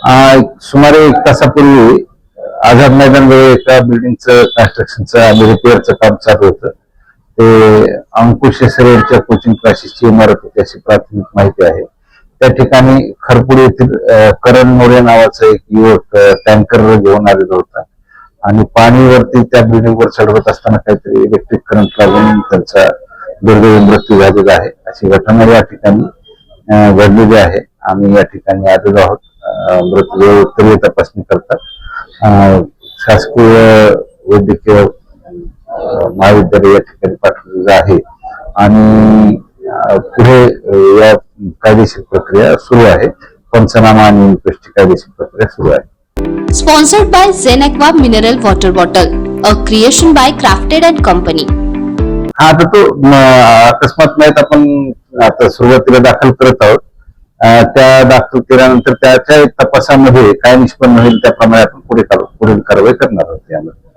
सुमारे 1 तासापूर्वी आझाद मैदानजवळ एका बिल्डिंगचं कन्स्ट्रक्शनचं आणि रिपेअरचं काम चालू होतं. ते अंकुश यांच्या कोचिंग क्लासेसची इमारत होती अशी प्राथमिक माहिती आहे. त्या ठिकाणी खरपूड येथील करण मोरे नावाचा एक युवक टँकर घेऊन आलेला होता आणि पाणीवरती त्या बिल्डिंगवर चढवत असताना काहीतरी इलेक्ट्रिक करंट लागून त्यांचा दुर्दैवी मृत्यू झालेला आहे. अशी घटना या ठिकाणी घडलेली आहे. आम्ही या ठिकाणी आलेलो आहोत. मृतदेह उत्तरीय तपासणी करतात शासकीय वैद्यकीय महाविद्यालय या ठिकाणी पाठवलेलं आहे आणि पुढे या कायदेशीर प्रक्रिया सुरू आहे. पंचनामा आणि इन्क्वेस्टची कायदेशीर प्रक्रिया सुरू आहे. Sponsored by Zen Aqua Mineral Water Bottle, a creation by Crafted and Company. हा आता तो अकस्मात नाहीत आपण आता सुरुवातीला दाखल करत आहोत. त्या दाखल केल्यानंतर त्याच्या तपासामध्ये काय निष्पन्न होईल त्याप्रमाणे आपण पुढील कारवाई करणार आहोत. यामध्ये